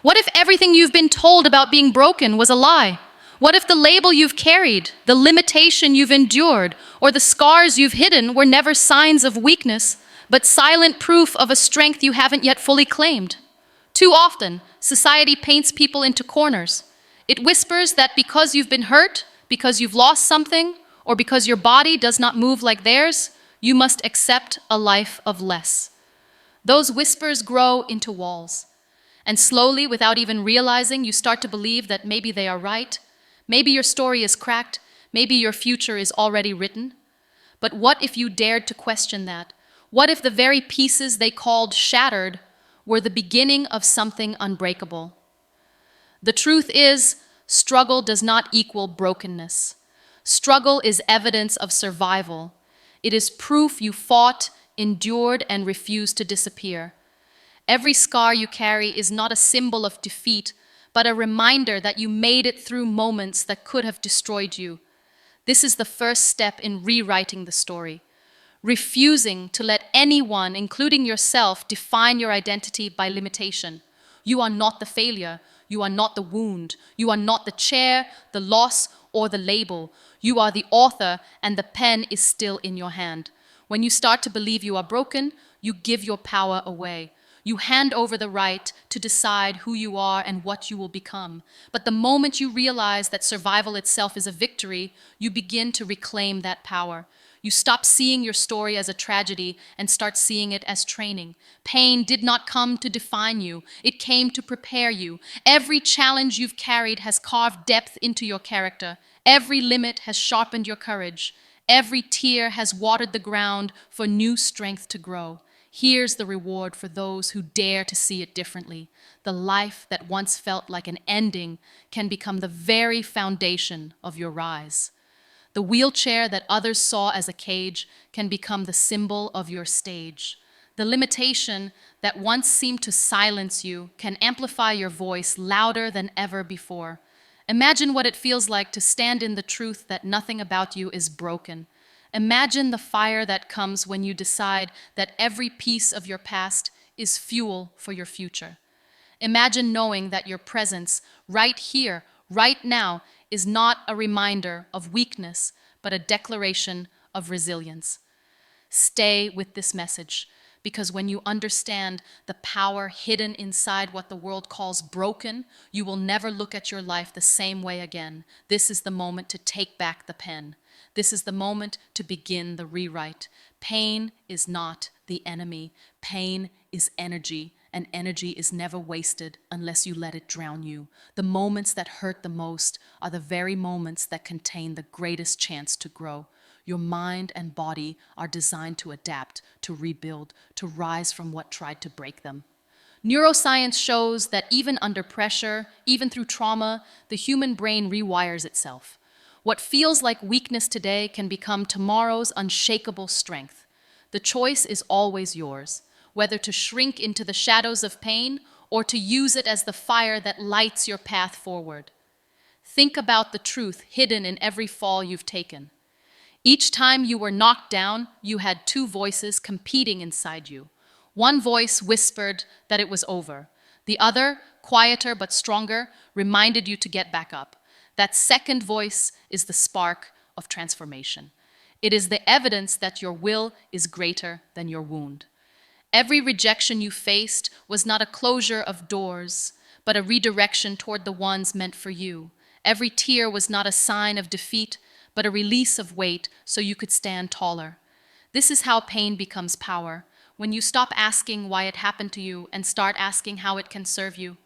What if everything you've been told about being broken was a lie? What if the label you've carried, the limitation you've endured, or the scars you've hidden were never signs of weakness, but silent proof of a strength you haven't yet fully claimed? Too often, society paints people into corners. It whispers that because you've been hurt, because you've lost something, or because your body does not move like theirs, you must accept a life of less. Those whispers grow into walls. And slowly, without even realizing, you start to believe that maybe they are right. Maybe your story is cracked. Maybe your future is already written. But what if you dared to question that? What if the very pieces they called shattered were the beginning of something unbreakable? The truth is, struggle does not equal brokenness. Struggle is evidence of survival. It is proof you fought, endured, and refused to disappear. Every scar you carry is not a symbol of defeat, but a reminder that you made it through moments that could have destroyed you. This is the first step in rewriting the story. Refusing to let anyone, including yourself, define your identity by limitation. You are not the failure. You are not the wound. You are not the chair, the loss, or the label. You are the author, and the pen is still in your hand. When you start to believe you are broken, you give your power away. You hand over the right to decide who you are and what you will become. But the moment you realize that survival itself is a victory, you begin to reclaim that power. You stop seeing your story as a tragedy and start seeing it as training. Pain did not come to define you. It came to prepare you. Every challenge you've carried has carved depth into your character. Every limit has sharpened your courage. Every tear has watered the ground for new strength to grow. Here's the reward for those who dare to see it differently. The life that once felt like an ending can become the very foundation of your rise. The wheelchair that others saw as a cage can become the symbol of your stage. The limitation that once seemed to silence you can amplify your voice louder than ever before. Imagine what it feels like to stand in the truth that nothing about you is broken. Imagine the fire that comes when you decide that every piece of your past is fuel for your future. Imagine knowing that your presence right here, right now, is not a reminder of weakness, but a declaration of resilience. Stay with this message, because when you understand the power hidden inside what the world calls broken, you will never look at your life the same way again. This is the moment to take back the pen. This is the moment to begin the rewrite. Pain is not the enemy. Pain is energy, and energy is never wasted unless you let it drown you. The moments that hurt the most are the very moments that contain the greatest chance to grow. Your mind and body are designed to adapt, to rebuild, to rise from what tried to break them. Neuroscience shows that even under pressure, even through trauma, the human brain rewires itself. What feels like weakness today can become tomorrow's unshakable strength. The choice is always yours, whether to shrink into the shadows of pain or to use it as the fire that lights your path forward. Think about the truth hidden in every fall you've taken. Each time you were knocked down, you had two voices competing inside you. One voice whispered that it was over. The other, quieter but stronger, reminded you to get back up. That second voice is the spark of transformation. It is the evidence that your will is greater than your wound. Every rejection you faced was not a closure of doors, but a redirection toward the ones meant for you. Every tear was not a sign of defeat, but a release of weight so you could stand taller. This is how pain becomes power, when you stop asking why it happened to you and start asking how it can serve you.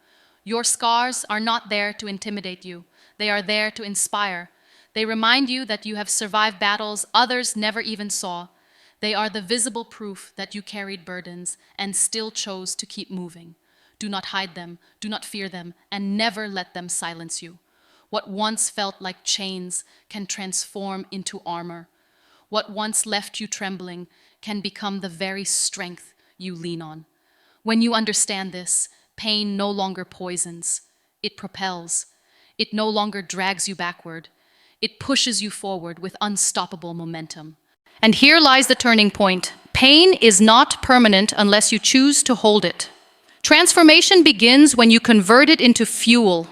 Your scars are not there to intimidate you. They are there to inspire. They remind you that you have survived battles others never even saw. They are the visible proof that you carried burdens and still chose to keep moving. Do not hide them, do not fear them, and never let them silence you. What once felt like chains can transform into armor. What once left you trembling can become the very strength you lean on. When you understand this, pain no longer poisons, it propels. It no longer drags you backward. It pushes you forward with unstoppable momentum. And here lies the turning point. Pain is not permanent unless you choose to hold it. Transformation begins when you convert it into fuel.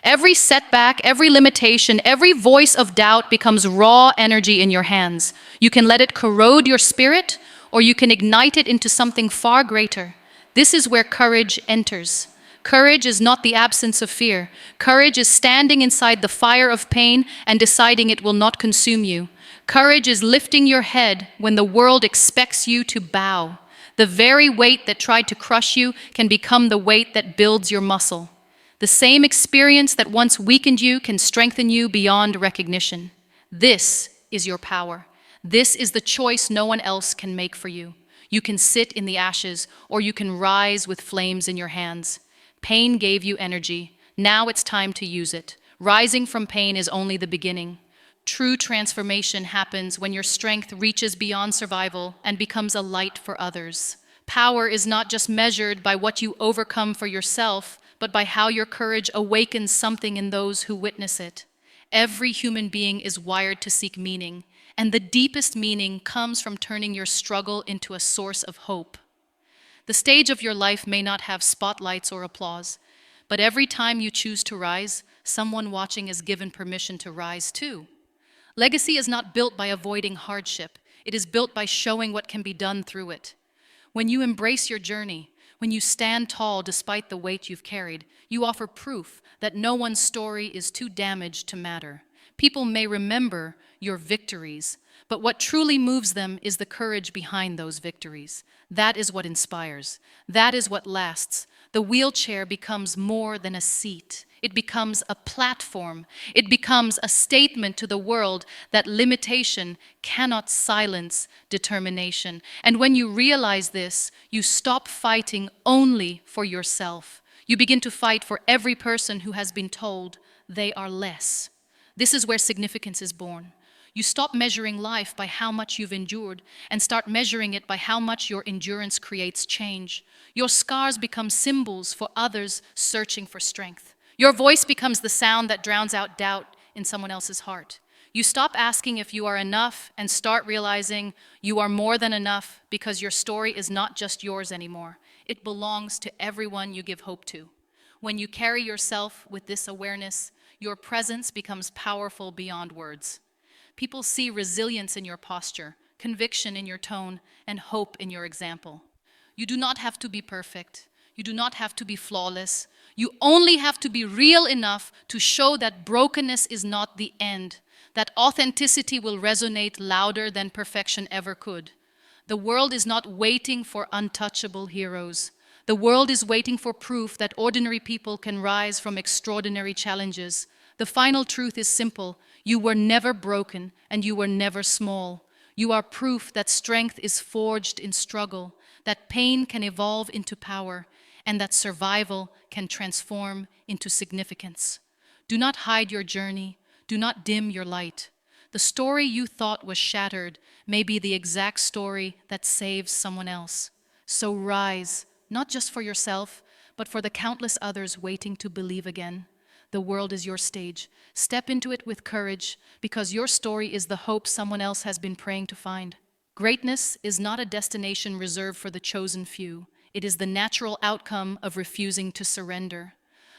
Every setback, every limitation, every voice of doubt becomes raw energy in your hands. You can let it corrode your spirit, or you can ignite it into something far greater. This is where courage enters. Courage is not the absence of fear. Courage is standing inside the fire of pain and deciding it will not consume you. Courage is lifting your head when the world expects you to bow. The very weight that tried to crush you can become the weight that builds your muscle. The same experience that once weakened you can strengthen you beyond recognition. This is your power. This is the choice no one else can make for you. You can sit in the ashes, or you can rise with flames in your hands. Pain gave you energy. Now it's time to use it. Rising from pain is only the beginning. True transformation happens when your strength reaches beyond survival and becomes a light for others. Power is not just measured by what you overcome for yourself, but by how your courage awakens something in those who witness it. Every human being is wired to seek meaning, and the deepest meaning comes from turning your struggle into a source of hope. The stage of your life may not have spotlights or applause, but every time you choose to rise, someone watching is given permission to rise too. Legacy is not built by avoiding hardship. It is built by showing what can be done through it. When you embrace your journey, when you stand tall despite the weight you've carried, you offer proof that no one's story is too damaged to matter. People may remember your victories, but what truly moves them is the courage behind those victories. That is what inspires. That is what lasts. The wheelchair becomes more than a seat. It becomes a platform. It becomes a statement to the world that limitation cannot silence determination. And when you realize this, you stop fighting only for yourself. You begin to fight for every person who has been told they are less. This is where significance is born. You stop measuring life by how much you've endured and start measuring it by how much your endurance creates change. Your scars become symbols for others searching for strength. Your voice becomes the sound that drowns out doubt in someone else's heart. You stop asking if you are enough and start realizing you are more than enough because your story is not just yours anymore. It belongs to everyone you give hope to. When you carry yourself with this awareness, your presence becomes powerful beyond words. People see resilience in your posture, conviction in your tone, and hope in your example. You do not have to be perfect. You do not have to be flawless. You only have to be real enough to show that brokenness is not the end, that authenticity will resonate louder than perfection ever could. The world is not waiting for untouchable heroes. The world is waiting for proof that ordinary people can rise from extraordinary challenges. The final truth is simple. You were never broken and you were never small. You are proof that strength is forged in struggle, that pain can evolve into power, and that survival can transform into significance. Do not hide your journey. Do not dim your light. The story you thought was shattered may be the exact story that saves someone else. So rise, not just for yourself, but for the countless others waiting to believe again. The world is your stage. Step into it with courage, because your story is the hope someone else has been praying to find. Greatness is not a destination reserved for the chosen few. It is the natural outcome of refusing to surrender.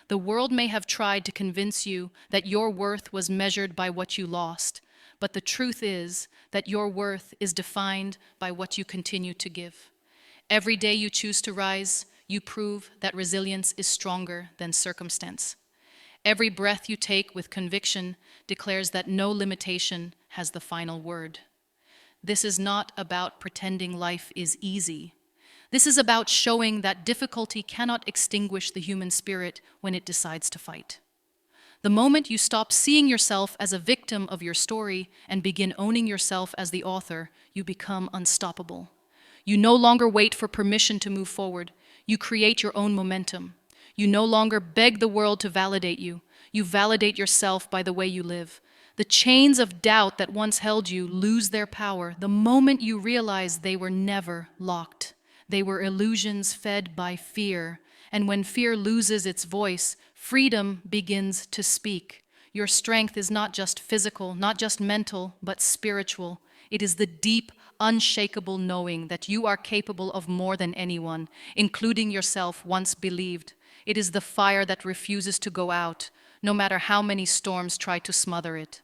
The world may have tried to convince you that your worth was measured by what you lost, but the truth is that your worth is defined by what you continue to give. Every day you choose to rise, you prove that resilience is stronger than circumstance. Every breath you take with conviction declares that no limitation has the final word. This is not about pretending life is easy. This is about showing that difficulty cannot extinguish the human spirit when it decides to fight. The moment you stop seeing yourself as a victim of your story and begin owning yourself as the author, you become unstoppable. You no longer wait for permission to move forward. You create your own momentum. You no longer beg the world to validate you. You validate yourself by the way you live. The chains of doubt that once held you lose their power the moment you realize they were never locked. They were illusions fed by fear. And when fear loses its voice, freedom begins to speak. Your strength is not just physical, not just mental, but spiritual. It is the deep, unshakable knowing that you are capable of more than anyone, including yourself, once believed. It is the fire that refuses to go out, no matter how many storms try to smother it.